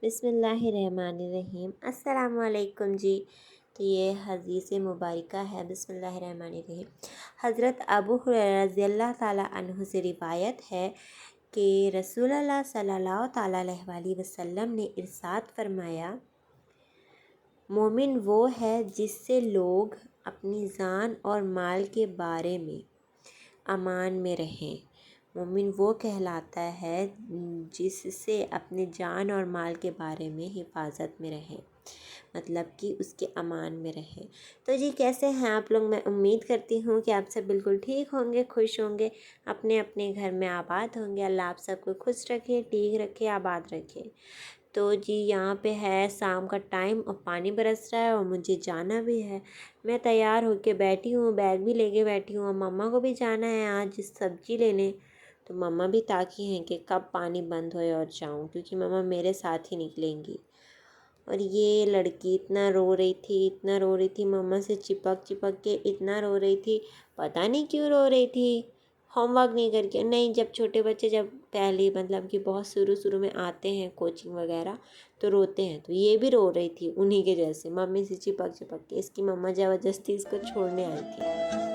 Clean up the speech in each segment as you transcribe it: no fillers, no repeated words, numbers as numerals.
बिस्मिल्लाहिर्रहमानिर्रहीम। अस्सलामुअलैकुम जी। तो ये हदीस मुबारका है। बिस्मिल्लाहिर्रहमानिर्रहीम। हज़रत अबू हुरैरा रज़ियल्लाहु ताला अन्हु से रिवायत है कि रसूलुल्लाह सल्लल्लाहु ताला अलैहि वसल्लम ने इरशाद फरमाया, मोमिन वो है जिससे लोग अपनी जान और माल के बारे में अमान में रहें। मोमिन वो कहलाता है जिससे अपने जान और माल के बारे में हिफाजत में रहे, मतलब कि उसके अमान में रहे। तो जी कैसे हैं आप लोग? मैं उम्मीद करती हूँ कि आप सब बिल्कुल ठीक होंगे, खुश होंगे, अपने अपने घर में आबाद होंगे। अल्लाह आप सबको खुश रखे, ठीक रखे, आबाद रखे। तो जी यहाँ पे है शाम का टाइम और पानी बरस रहा है और मुझे जाना भी है। मैं तैयार होके बैठी हूँ, बैग भी लेके बैठी हूँ और मम्मा को भी जाना है आज सब्ज़ी लेने। तो मम्मा भी ताकी हैं कि कब पानी बंद होए और जाऊँ, क्योंकि मम्मा मेरे साथ ही निकलेंगी। और ये लड़की इतना रो रही थी, इतना रो रही थी, मम्मा से चिपक चिपक के इतना रो रही थी। पता नहीं क्यों रो रही थी। होमवर्क नहीं करके नहीं, जब छोटे बच्चे जब पहले मतलब कि बहुत शुरू शुरू में आते हैं कोचिंग वगैरह तो रोते हैं, तो ये भी रो रही थी उन्हीं के जैसे, मम्मी से चिपक चिपक के। इसकी मम्मा ज़बरदस्ती इसको छोड़ने आई थी।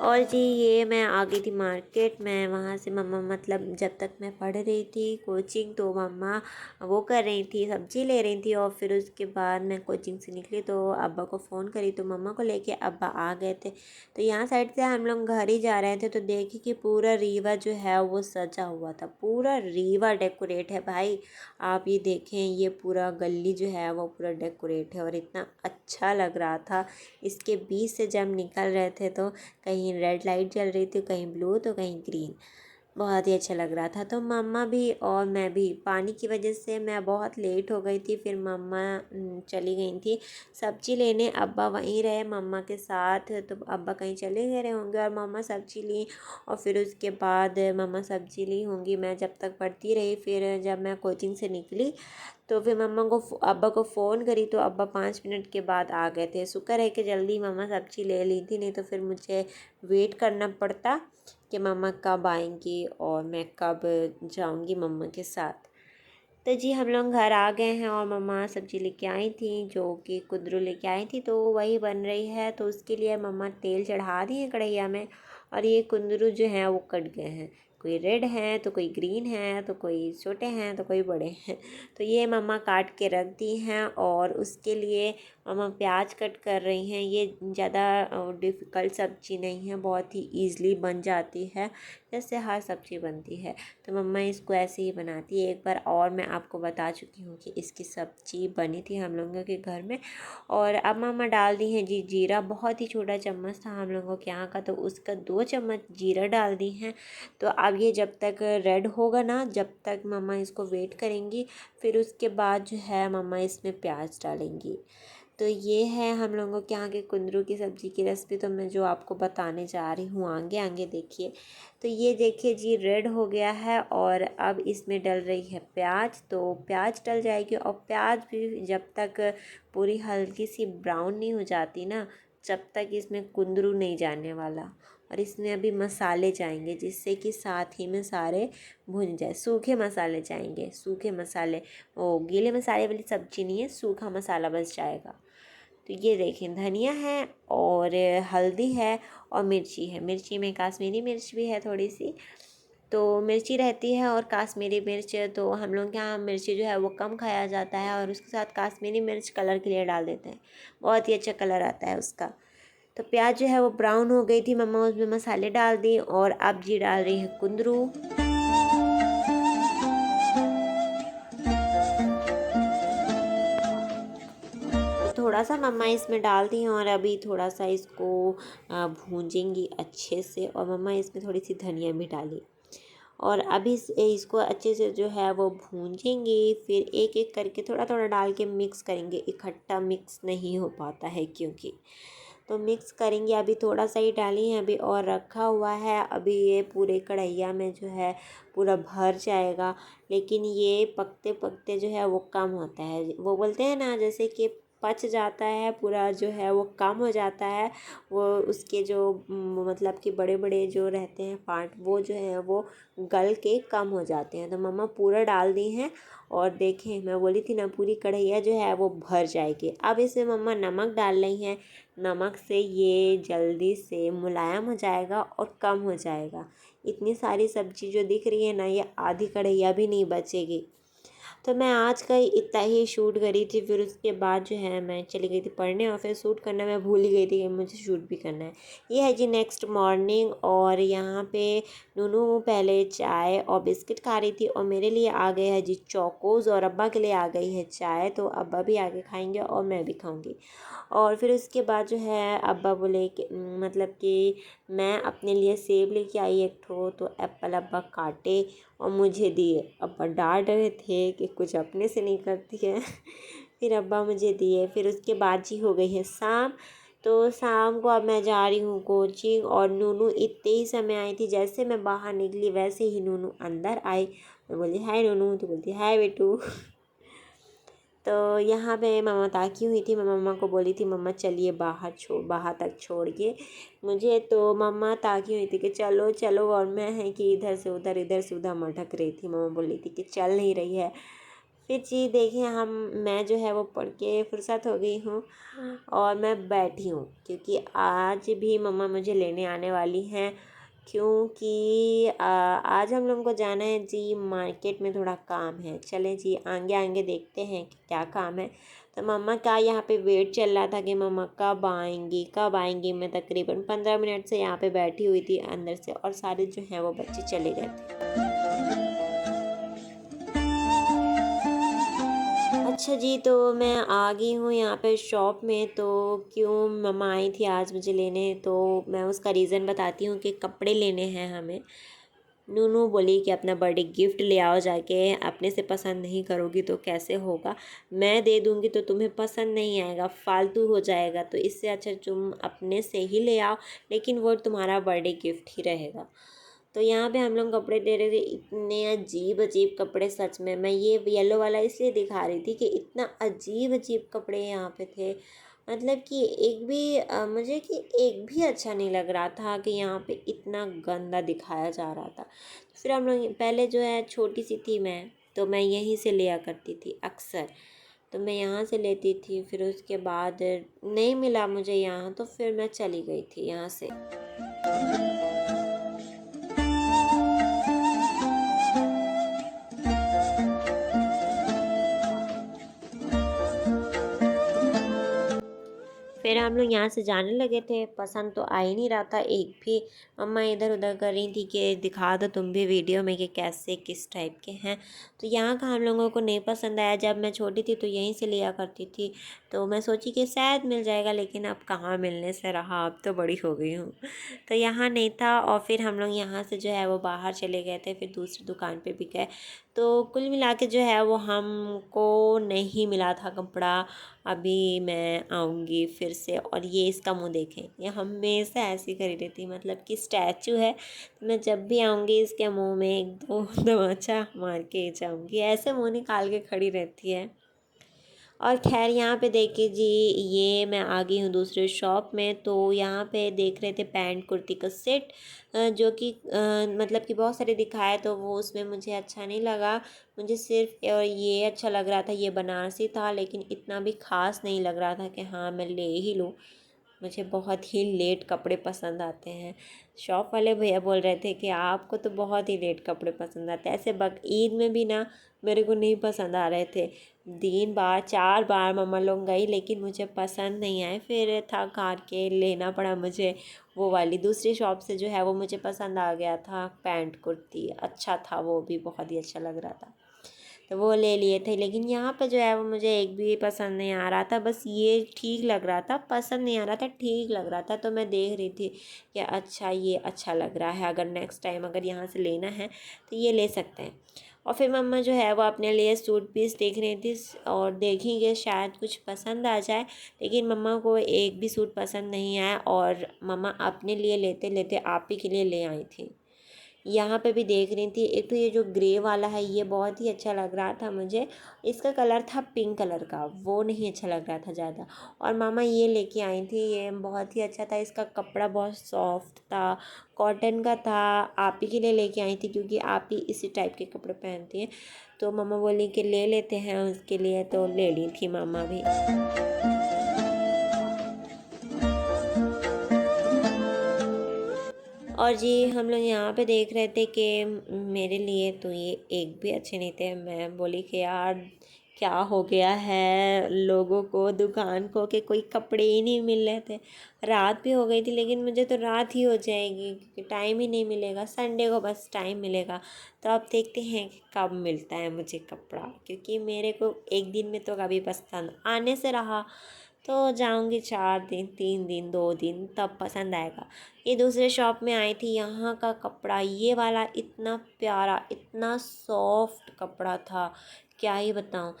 और जी ये मैं आ गई थी मार्केट में। वहाँ से मम्मा मतलब जब तक मैं पढ़ रही थी कोचिंग तो मम्मा वो कर रही थी, सब्ज़ी ले रही थी। और फिर उसके बाद मैं कोचिंग से निकली तो अब्बा को फ़ोन करी तो मम्मा को लेके अब्बा आ गए थे। तो यहाँ साइड से हम लोग घर ही जा रहे थे तो देखी कि पूरा रीवा जो है वो सजा हुआ था। पूरा रीवा डेकोरेट है भाई। आप ये देखें, ये पूरा गली जो है वो पूरा डेकोरेट है और इतना अच्छा लग रहा था। इसके बीच से जब निकल रहे थे तो कहीं रेड लाइट जल रही थी, कहीं ब्लू तो कहीं ग्रीन। बहुत ही अच्छा लग रहा था। तो मम्मा भी और मैं भी, पानी की वजह से मैं बहुत लेट हो गई थी। फिर मम्मा चली गई थी सब्ज़ी लेने, अब्बा वहीं रहे मम्मा के साथ। तो अब्बा कहीं चले गए रहे होंगे और मम्मा सब्ज़ी ली। और फिर उसके बाद मम्मा सब्ज़ी ली होंगी, मैं जब तक पढ़ती रही। फिर जब मैं कोचिंग से निकली तो फिर मम्मा को अब्बा को फ़ोन करी तो अब्बा 5 मिनट के बाद आ गए थे। शुक्र है कि जल्दी मम्मा सब्ज़ी ले ली थी, नहीं तो फिर मुझे वेट करना पड़ता कि मम्मा कब आएंगी और मैं कब जाऊंगी मम्मा के साथ। तो जी हम लोग घर आ गए हैं और मम्मा सब्ज़ी लेके आई थी, जो कि कुंदरू लेके आई थी, तो वही बन रही है। तो उसके लिए मम्मा तेल चढ़ा दी है कढ़ैया में। और ये कुंदरू जो है वो कट गए हैं, कोई रेड हैं तो कोई ग्रीन है, तो कोई छोटे हैं तो कोई बड़े हैं। तो ये मम्मा काट के रख दी हैं। और उसके लिए मम्मा प्याज कट कर रही हैं। ये ज़्यादा डिफ़िकल्ट सब्ज़ी नहीं है, बहुत ही ईज़िली बन जाती है, जैसे हर सब्ज़ी बनती है। तो मम्मा इसको ऐसे ही बनाती है। एक बार और मैं आपको बता चुकी हूँ कि इसकी सब्ज़ी बनी थी हम लोगों के घर में। और अब मम्मा डाल दी हैं जी जीरा। बहुत ही छोटा चम्मच था हम लोगों के यहाँ का, तो उसका 2 चम्मच जीरा डाल दी हैं। तो अब ये जब तक रेड होगा ना, जब तक मम्मा इसको वेट करेंगी। फिर उसके बाद जो है मम्मा इसमें प्याज डालेंगी। तो ये है हम लोगों के यहाँ के कुंदरू की सब्ज़ी की रेसिपी। तो मैं जो आपको बताने जा रही हूँ आगे आगे देखिए। तो ये देखिए जी रेड हो गया है और अब इसमें डल रही है प्याज। तो प्याज डल जाएगी और प्याज भी जब तक पूरी हल्की सी ब्राउन नहीं हो जाती ना, जब तक इसमें कुंदरू नहीं जाने वाला। और इसमें अभी मसाले जाएंगे जिससे कि साथ ही में सारे भुन जाए। सूखे मसाले जाएंगे, सूखे मसाले। ओ गीले मसाले वाली सब्ज़ी नहीं है, सूखा मसाला बस जाएगा। तो ये देखें धनिया है और हल्दी है और मिर्ची है। मिर्ची में काश्मीरी मिर्च भी है थोड़ी सी। तो मिर्ची रहती है और काश्मीरी मिर्च, तो हम लोग के यहाँ मिर्ची जो है वो कम खाया जाता है और उसके साथ काश्मीरी मिर्च कलर के लिए डाल देते हैं, बहुत ही अच्छा कलर आता है उसका। तो प्याज जो है वो ब्राउन हो गई थी, मम्मा उसमें मसाले डाल दी और अब जी डाल रही है कुंदरू। तो थोड़ा सा मम्मा इसमें डाल दी और अभी थोड़ा सा इसको भूंजेंगी अच्छे से। और मम्मा इसमें थोड़ी सी धनिया भी डाली और अभी इसको अच्छे से जो है वो भूंजेंगी। फिर एक एक करके थोड़ा थोड़ा डाल के मिक्स करेंगे, इकट्ठा मिक्स नहीं हो पाता है क्योंकि। तो मिक्स करेंगे, अभी थोड़ा सा ही डाली है अभी और रखा हुआ है। अभी ये पूरे कढ़ैया में जो है पूरा भर जाएगा। लेकिन ये पकते पकते जो है वो कम होता है। वो बोलते हैं ना जैसे कि पच जाता है, पूरा जो है वो कम हो जाता है। वो उसके जो मतलब कि बड़े बड़े जो रहते हैं पार्ट, वो जो है वो गल के कम हो जाते हैं। तो मम्मा पूरा डाल दी हैं और देखें, मैं बोली थी ना पूरी कढ़ैया जो है वो भर जाएगी। अब इसमें मम्मा नमक डाल रही हैं। नमक से ये जल्दी से मुलायम हो जाएगा और कम हो जाएगा। इतनी सारी सब्ज़ी जो दिख रही है ना, ये आधी कढ़ैया भी नहीं बचेगी। तो मैं आज का इतना ही शूट करी थी। फिर उसके बाद जो है मैं चली गई थी पढ़ने और फिर शूट करना मैं भूल ही गई थी कि मुझे शूट भी करना है। ये है जी नेक्स्ट मॉर्निंग, और यहाँ पे नूनू पहले चाय और बिस्किट खा रही थी और मेरे लिए आ गए है जी चौकोज़, और अब्बा के लिए आ गई है चाय। तो अब्बा भी आगे खाएंगे और मैं भी खाऊंगी। और फिर उसके बाद जो है अब्बा बोले कि मतलब कि मैं अपने लिए सेब लेके आई एक ठो, तो एप्पल अब्बा काटे और मुझे दिए। अब्बा डांट रहे थे कि कुछ अपने से नहीं करती है। फिर अब्बा मुझे दिए। फिर उसके बाद जी हो गई है शाम। तो शाम को अब मैं जा रही हूँ कोचिंग, और नूनू इतने ही समय आई थी। जैसे मैं बाहर निकली वैसे ही नूनू अंदर आई। मैं बोली हाय नूनू, तो बोलती हाय बेटू। तो यहाँ पे मम्मा ताकी हुई थी। मैं मम्मा को बोली थी मम्मा चलिए बाहर तक छोड़िए मुझे। तो मम्मा ताकी हुई थी कि चलो चलो, और मैं है कि इधर से उधर मटक रही थी। मम्मा बोली थी कि चल नहीं रही है। फिर जी देखिए मैं जो है वो पढ़ के फुर्सत हो गई हूँ और मैं बैठी हूँ, क्योंकि आज भी मम्मा मुझे लेने आने वाली हैं। क्योंकि आज हम लोगों को जाना है जी मार्केट में, थोड़ा काम है। चलें जी आगे आगे देखते हैं कि क्या काम है। तो मम्मा का यहाँ पे वेट चल रहा था कि मम्मा कब आएंगी। मैं तकरीबन 15 मिनट से यहाँ पे बैठी हुई थी अंदर से, और सारे जो हैं वो बच्चे चले गए थे। अच्छा जी, तो मैं आ गई हूँ यहाँ पे शॉप में। तो क्यों मम्मा आई थी आज मुझे लेने, तो मैं उसका रीज़न बताती हूँ कि कपड़े लेने हैं हमें। नूनू बोली कि अपना बर्थडे गिफ्ट ले आओ जाके, अपने से पसंद नहीं करोगी तो कैसे होगा, मैं दे दूँगी तो तुम्हें पसंद नहीं आएगा, फालतू हो जाएगा। तो इससे अच्छा तुम अपने से ही ले आओ, लेकिन वो तुम्हारा बर्थडे गिफ्ट ही रहेगा। तो यहाँ पे हम लोग कपड़े ले रहे थे। इतने अजीब अजीब कपड़े, सच में। मैं ये येलो वाला इसलिए दिखा रही थी कि इतना अजीब अजीब कपड़े यहाँ पे थे। मतलब कि एक भी मुझे कि एक भी अच्छा नहीं लग रहा था कि यहाँ पे इतना गंदा दिखाया जा रहा था। तो फिर हम लोग पहले जो है छोटी सी थी मैं, तो मैं यहीं से लिया करती थी अक्सर। तो मैं यहाँ से लेती थी। फिर उसके बाद नहीं मिला मुझे यहाँ, तो फिर मैं चली गई थी यहाँ से। फिर हम लोग यहाँ से जाने लगे थे। पसंद तो आ ही नहीं रहा था एक भी। मम्मा इधर उधर कर रही थी कि दिखा दो तुम भी वीडियो में कि कैसे किस टाइप के हैं। तो यहाँ का हम लोगों को नहीं पसंद आया। जब मैं छोटी थी तो यहीं से लिया करती थी, तो मैं सोची कि शायद मिल जाएगा, लेकिन अब कहाँ मिलने से रहा, अब तो बड़ी हो गई हूँ। तो यहाँ नहीं था। और फिर हम लोग यहाँ से जो है वो बाहर चले गए थे, फिर दूसरी दुकान पर भी गए। तो कुल मिला के जो है वो हमको नहीं मिला था कपड़ा। अभी मैं आऊँगी फिर से। और ये इसका मुंह देखें, ये हमेशा ऐसी करी रहती, मतलब कि स्टैचू है। तो मैं जब भी आऊँगी इसके मुंह में एक दो दमाचा मार के जाऊँगी, ऐसे मुंह निकाल के खड़ी रहती है। और खैर यहाँ पे देखिए जी, ये मैं आ गई हूँ दूसरे शॉप में। तो यहाँ पे देख रहे थे पैंट कुर्ती का सेट, जो कि मतलब कि बहुत सारे दिखाए, तो वो उसमें मुझे अच्छा नहीं लगा। मुझे सिर्फ ये अच्छा लग रहा था, ये बनारसी था, लेकिन इतना भी ख़ास नहीं लग रहा था कि हाँ मैं ले ही लूँ। मुझे बहुत ही लेट कपड़े पसंद आते हैं। शॉप वाले भैया बोल रहे थे कि आपको तो बहुत ही लेट कपड़े पसंद आते हैं। ऐसे बकरीद में भी ना मेरे को नहीं पसंद आ रहे थे। 3 बार 4 बार मम्मा लोग गई, लेकिन मुझे पसंद नहीं आए। फिर थक हार के लेना पड़ा मुझे वो वाली। दूसरी शॉप से जो है वो मुझे पसंद आ गया था पैंट कुर्ती, अच्छा था, वो भी बहुत ही अच्छा लग रहा था, तो वो ले लिए थे। लेकिन यहाँ पे जो है वो मुझे एक भी पसंद नहीं आ रहा था। बस ये ठीक लग रहा था, पसंद नहीं आ रहा था, ठीक लग रहा था। तो मैं देख रही थी कि अच्छा ये अच्छा लग रहा है, अगर नेक्स्ट टाइम अगर यहाँ से लेना है तो ये ले सकते हैं। और फिर मम्मा जो है वो अपने लिए सूट पीस देख रही थी, और देखेंगे शायद कुछ पसंद आ जाए। लेकिन मम्मा को एक भी सूट पसंद नहीं आया, और मम्मा अपने लिए लेते लेते आप ही के लिए ले आई थी। यहाँ पे भी देख रही थी। एक तो ये जो ग्रे वाला है ये बहुत ही अच्छा लग रहा था मुझे। इसका कलर था पिंक कलर का, वो नहीं अच्छा लग रहा था ज़्यादा। और मामा ये लेके आई थी, ये बहुत ही अच्छा था। इसका कपड़ा बहुत सॉफ्ट था, कॉटन का था। आप ही के लिए लेके आई थी क्योंकि आप ही इसी टाइप के कपड़े पहनती हैं। तो मामा बोली कि ले लेते हैं उसके लिए, तो ले ली थी मामा भी। और जी हम लोग यहाँ पे देख रहे थे कि मेरे लिए तो ये एक भी अच्छे नहीं थे। मैं बोली कि यार क्या हो गया है लोगों को, दुकान को, कि कोई कपड़े ही नहीं मिल रहे थे। रात भी हो गई थी, लेकिन मुझे तो रात ही हो जाएगी क्योंकि टाइम ही नहीं मिलेगा। संडे को बस टाइम मिलेगा। तो अब देखते हैं कि कब मिलता है मुझे कपड़ा, क्योंकि मेरे को एक दिन में तो कभी पसंद आने से रहा। तो जाऊंगी 4 दिन, 3 दिन, 2 दिन, तब पसंद आएगा। ये दूसरे शॉप में आई थी, यहाँ का कपड़ा ये वाला इतना प्यारा, इतना सॉफ्ट कपड़ा था, क्या ही बताऊँ।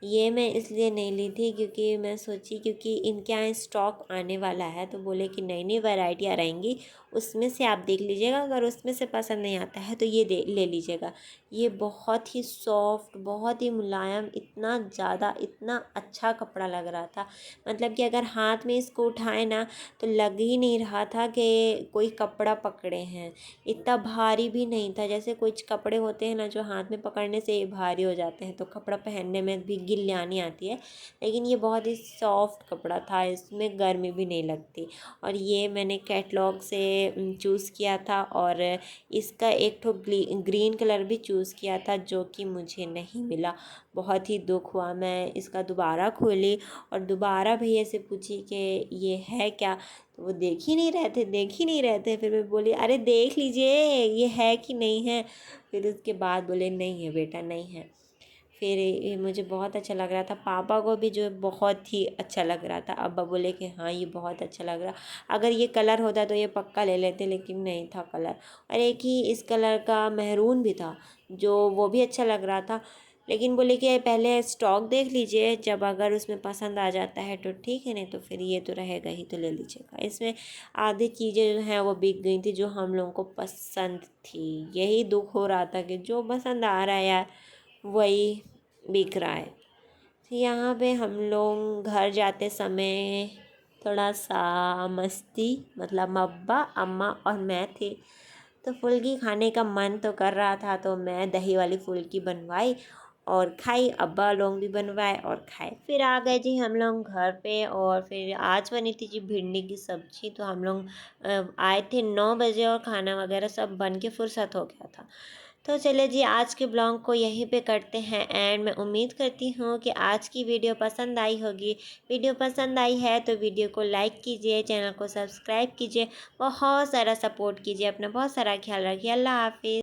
ये मैं इसलिए नहीं ली थी क्योंकि मैं सोची क्योंकि इनके यहाँ स्टॉक आने वाला है, तो बोले कि नई नई वैरायटियाँ रहेंगी, उसमें से आप देख लीजिएगा, अगर उसमें से पसंद नहीं आता है तो ये दे ले लीजिएगा। ये बहुत ही सॉफ्ट, बहुत ही मुलायम, इतना ज़्यादा, इतना अच्छा कपड़ा लग रहा था। मतलब कि अगर हाथ में इसको उठाए ना तो लग ही नहीं रहा था कि कोई कपड़ा पकड़े हैं। इतना भारी भी नहीं था, जैसे कुछ कपड़े होते हैं ना जो हाथ में पकड़ने से ये भारी हो जाते हैं तो कपड़ा पहनने में भी गिल्यानी आती है। लेकिन ये बहुत ही सॉफ्ट कपड़ा था, इसमें गर्मी भी नहीं लगती। और ये मैंने कैटलॉग से चूज़ किया था, और इसका एक ठो ग्रीन कलर भी चूज़ किया था जो कि मुझे नहीं मिला। बहुत ही दुख हुआ। मैं इसका दोबारा खोली और दोबारा भैया से पूछी कि ये है क्या, तो वो देख ही नहीं रहे थे, देख ही नहीं रहे थे। फिर मैं बोली अरे देख लीजिए ये है कि नहीं है। फिर उसके बाद बोले नहीं है बेटा, नहीं है। फिर ये मुझे बहुत अच्छा लग रहा था, पापा को भी जो बहुत ही अच्छा लग रहा था। अब्बा बोले कि हाँ ये बहुत अच्छा लग रहा, अगर ये कलर होता तो ये पक्का ले लेते, लेकिन नहीं था कलर। और एक ही इस कलर का मेहरून भी था जो वो भी अच्छा लग रहा था। लेकिन बोले कि पहले स्टॉक देख लीजिए, जब अगर उसमें पसंद आ जाता है तो ठीक है, नहीं तो फिर ये तो रहेगा ही, तो ले लीजिएगा। इसमें आधी चीज़ें जो हैं वो बिक गई थी जो हम लोगों को पसंद थी। यही दुख हो रहा था कि जो पसंद आ रहा है यार वही बिक रहा है। तो यहाँ पे हम लोग घर जाते समय थोड़ा सा मस्ती, मतलब अब्बा, अम्मा और मैं थे। तो फुल्की खाने का मन तो कर रहा था, तो मैं दही वाली फुल्की बनवाई और खाई। अब्बा लोग भी बनवाए और खाए। फिर आ गए जी हम लोग घर पे, और फिर आज बनी थी जी भिंडी की सब्ज़ी। तो हम लोग आए थे 9 बजे और खाना वगैरह सब बन के फुर्सत हो गया था। तो चलिए जी आज के ब्लॉग को यहीं पे करते हैं एंड। मैं उम्मीद करती हूँ कि आज की वीडियो पसंद आई होगी। वीडियो पसंद आई है तो वीडियो को लाइक कीजिए, चैनल को सब्सक्राइब कीजिए, बहुत सारा सपोर्ट कीजिए, अपना बहुत सारा ख्याल रखिए। अल्लाह हाफिज़।